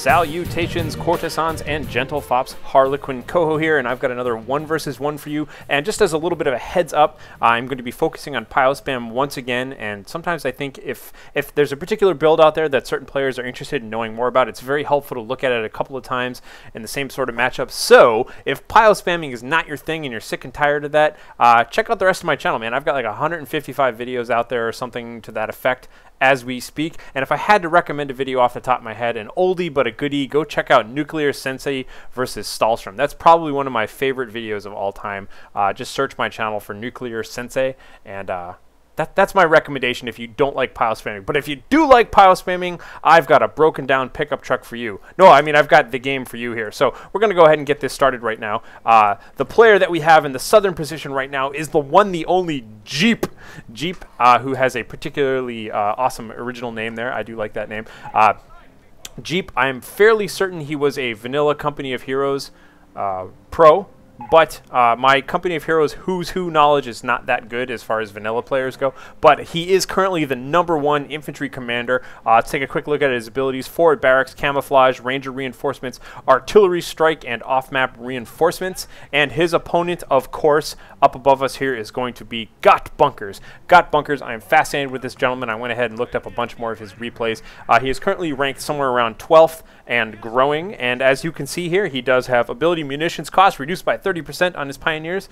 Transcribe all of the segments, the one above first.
Salutations, courtesans, and gentle fops. HarlequinCoHO here, and I've got another 1 versus 1 for you. And just as a little bit of a heads up, I'm going to be focusing on Piospam once again. And sometimes I think if there's a particular build out there that certain players are interested in knowing more about, it's very helpful to look at it a couple of times in the same sort of matchup. So if Piospamming is not your thing and you're sick and tired of that, check out the rest of my channel, man. I've got like 155 videos out there or something to that effect as we speak. And if I had to recommend a video off the top of my head, an oldie but a goodie, go check out Nuclear Sensei versus Stahlstrom. That's probably one of my favorite videos of all time. Just search my channel for Nuclear Sensei, and that's my recommendation if you don't like Piospamming. But if you do like Piospamming, I've got a broken down pickup truck for you. No, I mean, I've got the game for you here. So we're going to go ahead and get this started right now. The player that we have in the southern position right now is the one, the only Jeep. Jeep, who has a particularly awesome original name there. I do like that name. Jeep, I'm fairly certain he was a vanilla Company of Heroes pro. But my Company of Heroes Who's Who knowledge is not that good as far as vanilla players go. But he is currently the #1 infantry commander. Let's take a quick look at his abilities. Forward barracks, camouflage, ranger reinforcements, artillery strike, and off-map reinforcements. And his opponent, of course, up above us here is going to be GotBunkers. GotBunkers, I am fascinated with this gentleman. I went ahead and looked up a bunch more of his replays. He is currently ranked somewhere around 12th and growing. And as you can see here, he does have ability munitions cost reduced by 30% on his Pioneers.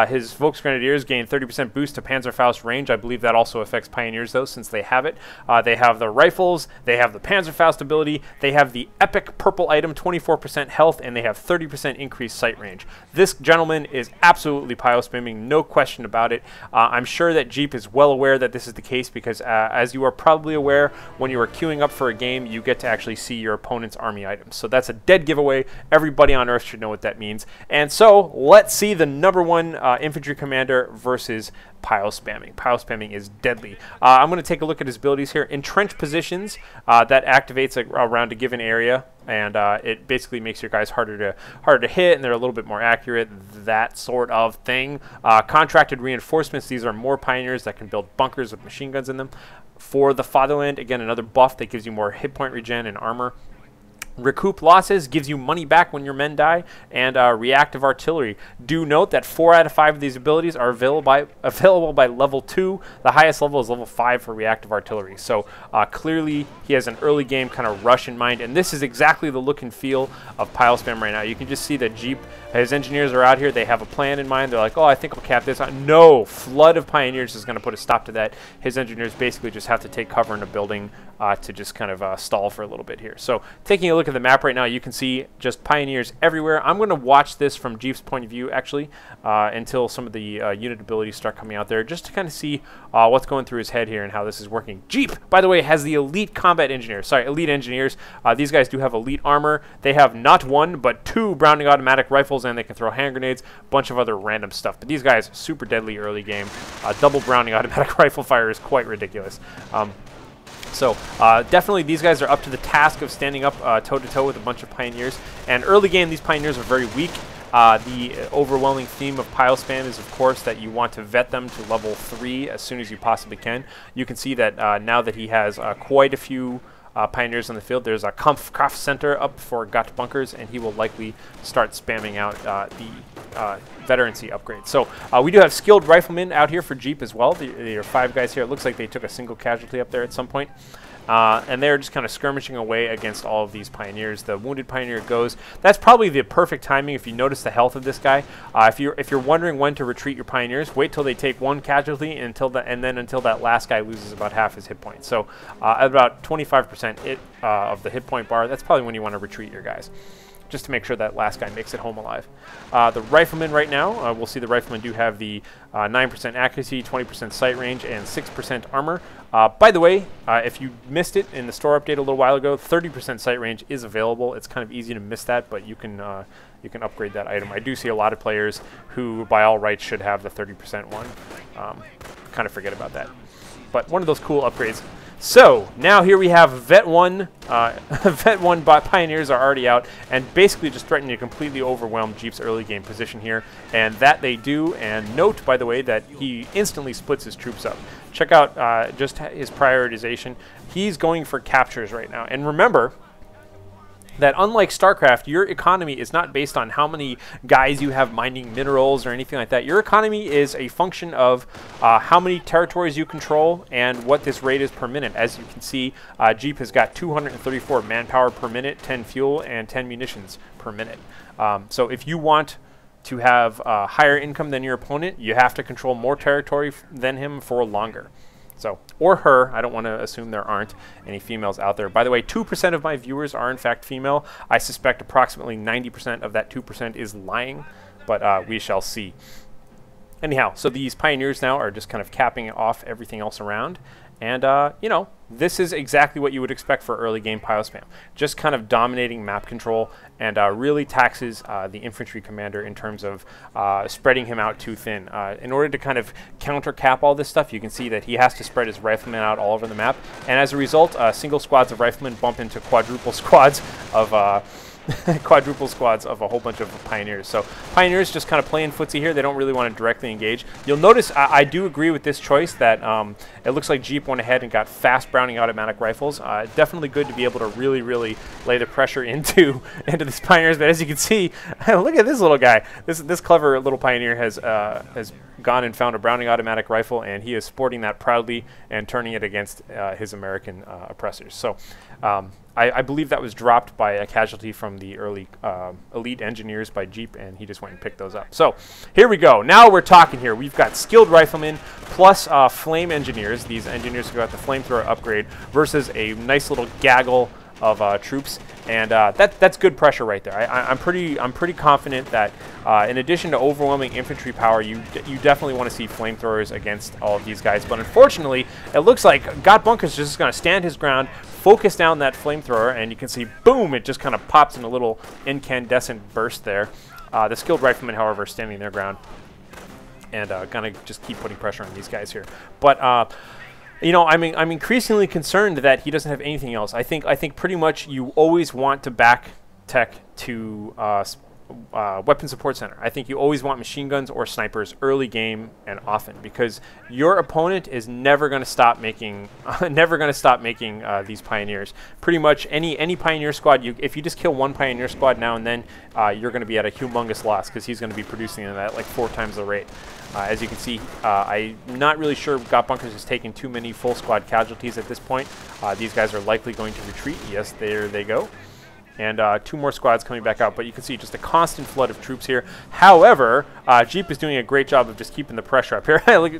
His Volksgrenadiers gain 30% boost to Panzerfaust range. I believe that also affects Pioneers, though, since they have it. They have the rifles, they have the Panzerfaust ability, they have the epic purple item, 24% health, and they have 30% increased sight range. This gentleman is absolutely Piospamming, no question about it. I'm sure that Jeep is well aware that this is the case because, as you are probably aware, when you are queuing up for a game, you get to actually see your opponent's army items. So that's a dead giveaway. Everybody on Earth should know what that means. And so let's see the #1 infantry commander versus Piospamming. Piospamming is deadly. I'm going to take a look at his abilities here. Entrenched positions, that activates around a given area, and it basically makes your guys harder to hit, and they're a little bit more accurate, that sort of thing. Contracted reinforcements, these are more Pioneers that can build bunkers with machine guns in them. For the Fatherland, again, another buff that gives you more hit point regen and armor. Recoup losses gives you money back when your men die, and reactive artillery. Do note that 4 out of 5 of these abilities are available by level 2. The highest level is level 5 for reactive artillery. So clearly he has an early game kind of rush in mind, and this is exactly the look and feel of Piospam right now. You can just see that Jeep, his engineers are out here. They have a plan in mind. They're like, oh, I think I'll cap this out. No, flood of Pioneers is going to put a stop to that. His engineers basically just have to take cover in a building to just kind of stall for a little bit here. So taking a look at the map right now, you can see just Pioneers everywhere. I'm going to watch this from Jeep's point of view, actually, until some of the unit abilities start coming out there, just to kind of see what's going through his head here and how this is working. Jeep, by the way, has the elite combat engineers. Sorry, elite engineers. These guys do have elite armor. They have not 1, but 2 Browning automatic rifles, and they can throw hand grenades, a bunch of other random stuff. But these guys, super deadly early game. Double Browning automatic rifle fire is quite ridiculous. So definitely these guys are up to the task of standing up toe-to-toe with a bunch of Pioneers. And early game, these Pioneers are very weak. The overwhelming theme of Piospam is, of course, that you want to vet them to level 3 as soon as you possibly can. You can see that now that he has quite a few Pioneers on the field, there's a Kampfkraft Center up for GotBunkers, and he will likely start spamming out the veterancy upgrade. So we do have skilled riflemen out here for Jeep as well. There are 5 guys here. It looks like they took a single casualty up there at some point. And they're just kind of skirmishing away against all of these Pioneers. The Wounded Pioneer goes. That's probably the perfect timing if you notice the health of this guy. If you're wondering when to retreat your Pioneers, wait till they take 1 casualty until that last guy loses about half his hit points. So at about 25% of the hit point bar, that's probably when you want to retreat your guys, just to make sure that last guy makes it home alive. The Riflemen right now, we'll see the Riflemen do have the 9% accuracy, 20% sight range, and 6% armor. By the way, if you missed it in the store update a little while ago, 30% sight range is available. It's kind of easy to miss that, but you can upgrade that item. I do see a lot of players who, by all rights, should have the 30% one. Kind of forget about that. But one of those cool upgrades. So now here we have Vet 1. Vet 1 Pioneers are already out and basically just threatening to completely overwhelm Jeep's early game position here. And that they do. And note, by the way, that he instantly splits his troops up. Check out just his prioritization. He's going for captures right now. And remember, that unlike StarCraft, your economy is not based on how many guys you have mining minerals or anything like that. Your economy is a function of how many territories you control and what this rate is per minute. As you can see, Jeep has got 234 manpower per minute, 10 fuel, and 10 munitions per minute. So if you want to have higher income than your opponent, you have to control more territory than him for longer. So, or her. I don't want to assume there aren't any females out there. By the way, 2% of my viewers are in fact female. I suspect approximately 90% of that 2% is lying, but we shall see. Anyhow, so these pioneers now are just kind of capping off everything else around. And, you know, this is exactly what you would expect for early game Piospam. Just kind of dominating map control and really taxes the infantry commander in terms of spreading him out too thin. In order to kind of counter cap all this stuff, you can see that he has to spread his riflemen out all over the map. And as a result, single squads of riflemen bump into quadruple squads of a whole bunch of pioneers. So pioneers just kind of playing footsie here. They don't really want to directly engage. You'll notice I do agree with this choice that it looks like Jeep went ahead and got fast Browning automatic rifles. Definitely good to be able to really lay the pressure into these pioneers. But as you can see, look at this little guy. This clever little pioneer has gone and found a Browning automatic rifle, and he is sporting that proudly and turning it against his American oppressors. So I believe that was dropped by a casualty from the early elite engineers by Jeep, and he just went and picked those up. So here we go. Now we're talking here. We've got skilled riflemen plus flame engineers. These engineers who got the flamethrower upgrade versus a nice little gaggle of troops, and that's good pressure right there. I'm pretty confident that in addition to overwhelming infantry power, you definitely want to see flamethrowers against all of these guys. But unfortunately, it looks like GotBunkers is just going to stand his ground, focus down that flamethrower, and you can see, boom, it just kind of pops in a little incandescent burst there. The skilled riflemen, however, are standing their ground and gonna just keep putting pressure on these guys here. But you know, I'm increasingly concerned that he doesn't have anything else. I think pretty much you always want to back tech to weapon support center. I think you always want machine guns or snipers early game and often, because your opponent is never going to stop making these pioneers. Pretty much any pioneer squad, if you just kill one pioneer squad now and then, you're going to be at a humongous loss because he's going to be producing them at like 4 times the rate. As you can see, I'm not really sure GotBunkers has taken too many full squad casualties at this point. These guys are likely going to retreat. Yes, there they go. And 2 more squads coming back out. But you can see just a constant flood of troops here. However, Jeep is doing a great job of just keeping the pressure up here.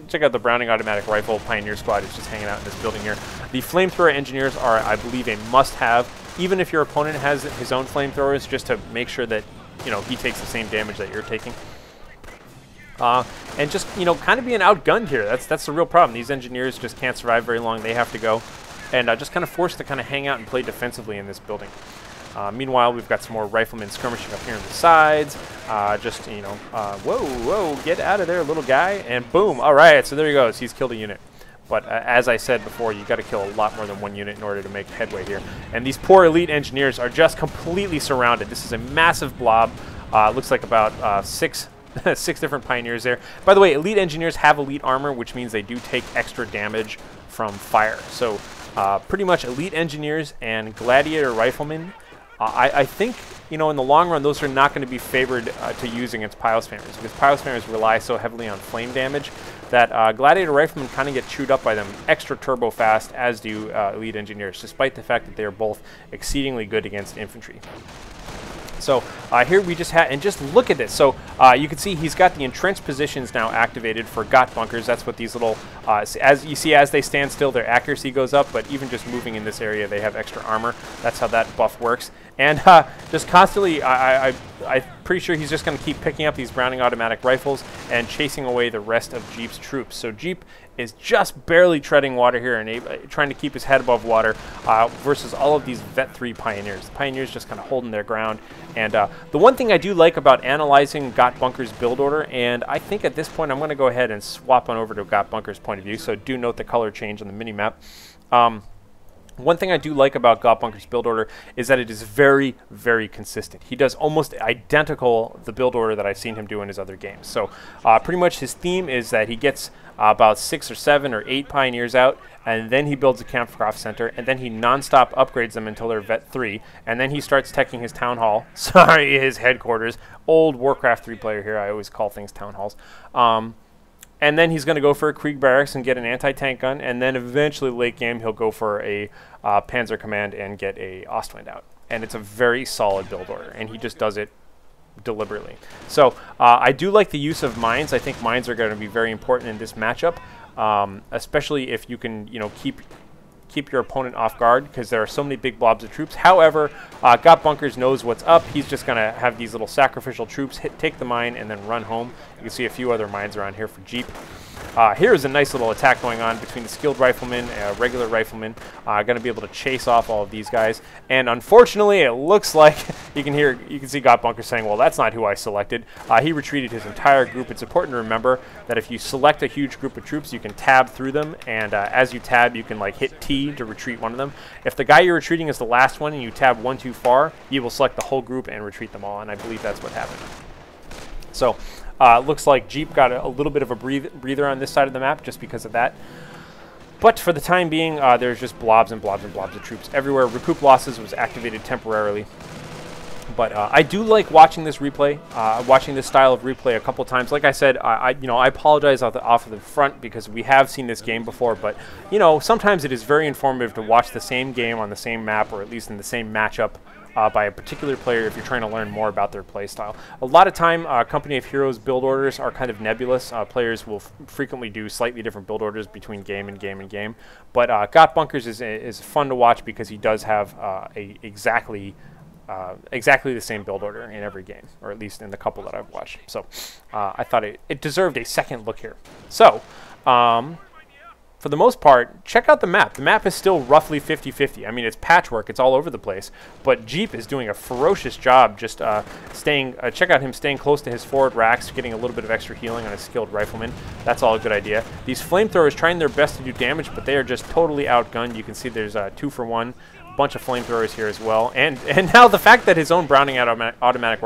Check out the Browning automatic rifle Pioneer squad is just hanging out in this building here. The flamethrower engineers are, I believe, a must-have, even if your opponent has his own flamethrowers, just to make sure that, you know, he takes the same damage that you're taking. And just, you know, kind of being outgunned here. That's the real problem. These engineers just can't survive very long. They have to go. And just kind of forced to kind of hang out and play defensively in this building. Meanwhile, we've got some more riflemen skirmishing up here on the sides. Just, you know, whoa, get out of there, little guy. And boom. All right, so there he goes. He's killed a unit. But as I said before, you got to kill a lot more than 1 unit in order to make headway here. And these poor elite engineers are just completely surrounded. This is a massive blob. Looks like about 6 different pioneers there. By the way, elite engineers have elite armor, which means they do take extra damage from fire. So pretty much elite engineers and gladiator riflemen, I think, you know, in the long run, those are not going to be favored to use against Piospammers, because Piospammers rely so heavily on flame damage that gladiator riflemen kind of get chewed up by them extra turbo fast, as do elite engineers, despite the fact that they are both exceedingly good against infantry. So here we just had, and just look at this. So you can see he's got the entrenched positions now activated for GotBunkers. That's what these little, as you see, as they stand still, their accuracy goes up, but even just moving in this area, they have extra armor. That's how that buff works. And just constantly, I'm pretty sure he's just going to keep picking up these Browning automatic rifles and chasing away the rest of Jeep's troops. So Jeep is just barely treading water here and trying to keep his head above water versus all of these Vet 3 Pioneers. The Pioneers just kind of holding their ground. And the one thing I do like about analyzing GotBunkers' build order, and I think at this point I'm going to go ahead and swap on over to GotBunkers' point of view, so do note the color change on the mini-map. One thing I do like about GotBunkers' build order is that it is very, very consistent. He does almost identical the build order that I've seen him do in his other games. So pretty much his theme is that he gets about 6 or 7 or 8 pioneers out, and then he builds a Kampfkraft Center, and then he nonstop upgrades them until they're Vet 3, and then he starts teching his Town Hall, sorry, his headquarters. Old Warcraft 3 player here, I always call things Town Halls. And then he's going to go for a Krieg Barracks and get an anti-tank gun, and then eventually late game he'll go for a Panzer Command and get a Ostwind out. And it's a very solid build order, and he just does it deliberately. So I do like the use of mines. I think mines are going to be very important in this matchup, especially if you can, you know, keep your opponent off guard, because there are so many big blobs of troops. However, GotBunkers knows what's up. He's just going to have these little sacrificial troops take the mine and then run home. You can see a few other mines around here for Jeep. Here's a nice little attack going on between the skilled rifleman and regular rifleman. Going to be able to chase off all of these guys. And unfortunately, it looks like you can see GotBunkers saying, well, that's not who I selected. He retreated his entire group. It's important to remember that if you select a huge group of troops, you can tab through them. And as you tab, you can like hit T to retreat one of them. If the guy you're retreating is the last one and you tab one too far, you will select the whole group and retreat them all. And I believe that's what happened. So looks like Jeep got a little bit of a breather on this side of the map just because of that. But for the time being, there's just blobs and blobs and blobs of troops everywhere. Recoup losses was activated temporarily. But I do like watching this replay, watching this style of replay a couple times. Like I said, I apologize off of the front because we have seen this game before. But, you know, sometimes it is very informative to watch the same game on the same map, or at least in the same matchup, by a particular player if you're trying to learn more about their play style. A lot of time, Company of Heroes build orders are kind of nebulous. Players will frequently do slightly different build orders between game and game and game. But GotBunkers is fun to watch because he does have exactly the same build order in every game, or at least in the couple that I've watched. So I thought it deserved a second look here. So for the most part, check out the map. The map is still roughly 50-50. I mean, it's patchwork. It's all over the place. But Jeep is doing a ferocious job just check out him staying close to his forward racks, getting a little bit of extra healing on his skilled rifleman. That's all a good idea. These flamethrowers trying their best to do damage, but they are just totally outgunned. You can see there's 2 for 1. Bunch of flamethrowers here as well. And now the fact that his own Browning automatic